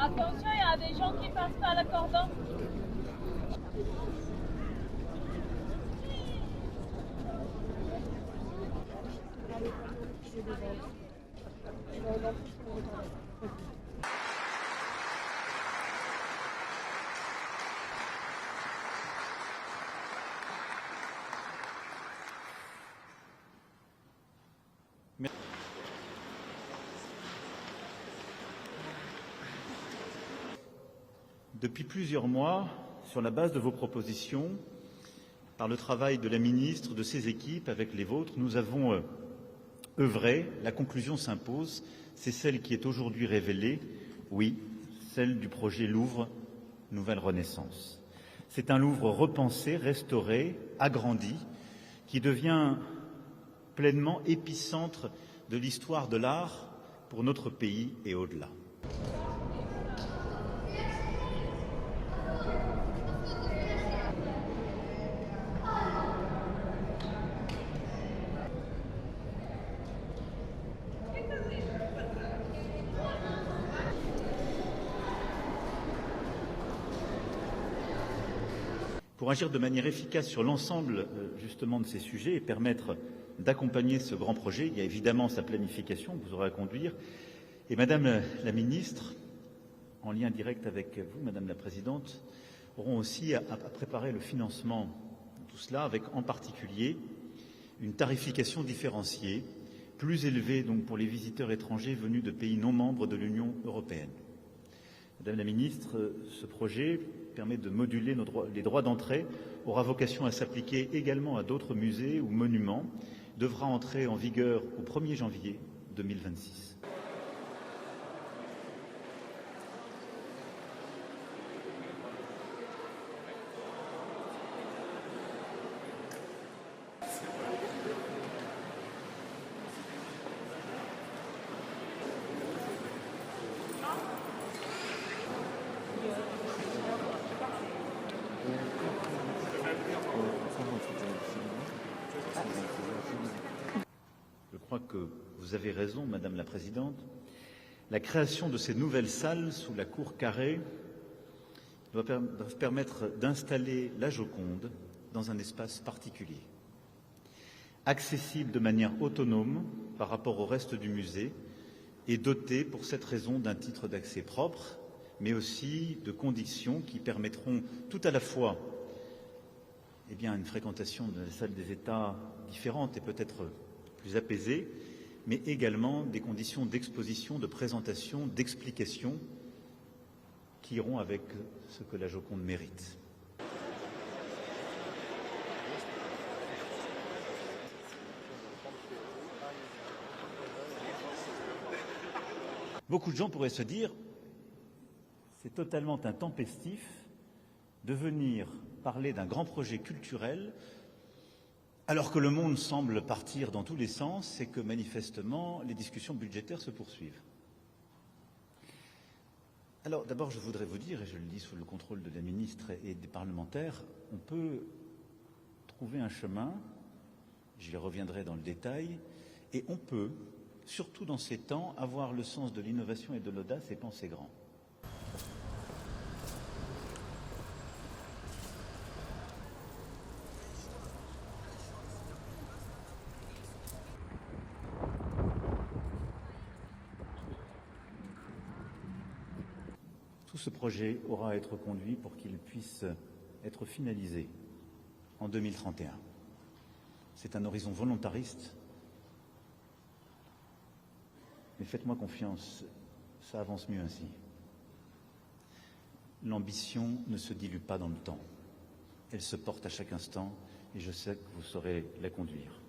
Attention, il y a des gens qui passent par le cordon. Depuis plusieurs mois, sur la base de vos propositions, par le travail de la ministre, de ses équipes, avec les vôtres, nous avons œuvré. La conclusion s'impose, c'est celle qui est aujourd'hui révélée, oui, celle du projet Louvre Nouvelle Renaissance. C'est un Louvre repensé, restauré, agrandi, qui devient pleinement épicentre de l'histoire de l'art pour notre pays et au-delà. Pour agir de manière efficace sur l'ensemble justement de ces sujets et permettre d'accompagner ce grand projet, il y a évidemment sa planification que vous aurez à conduire. Et Madame la Ministre, en lien direct avec vous, Madame la Présidente, auront aussi à préparer le financement de tout cela, avec en particulier une tarification différenciée, plus élevée donc pour les visiteurs étrangers venus de pays non membres de l'Union européenne. Madame la Ministre, ce projet permet de moduler les droits d'entrée, aura vocation à s'appliquer également à d'autres musées ou monuments, devra entrer en vigueur au 1er janvier 2026. Je crois que vous avez raison, Madame la Présidente. La création de ces nouvelles salles sous la cour carrée doit permettre d'installer la Joconde dans un espace particulier, accessible de manière autonome par rapport au reste du musée et doté pour cette raison d'un titre d'accès propre, mais aussi de conditions qui permettront tout à la fois une fréquentation de la salle des États différente et peut-être plus apaisée, mais également des conditions d'exposition, de présentation, d'explication qui iront avec ce que la Joconde mérite. Beaucoup de gens pourraient se dire c'est totalement intempestif de venir parler d'un grand projet culturel alors que le monde semble partir dans tous les sens et que manifestement les discussions budgétaires se poursuivent. Alors d'abord je voudrais vous dire, et je le dis sous le contrôle de la ministre et des parlementaires, on peut trouver un chemin, j'y reviendrai dans le détail, et on peut, surtout dans ces temps, avoir le sens de l'innovation et de l'audace et penser grand. Tout ce projet aura à être conduit pour qu'il puisse être finalisé en 2031. C'est un horizon volontariste, mais faites-moi confiance, ça avance mieux ainsi. L'ambition ne se dilue pas dans le temps, elle se porte à chaque instant et je sais que vous saurez la conduire.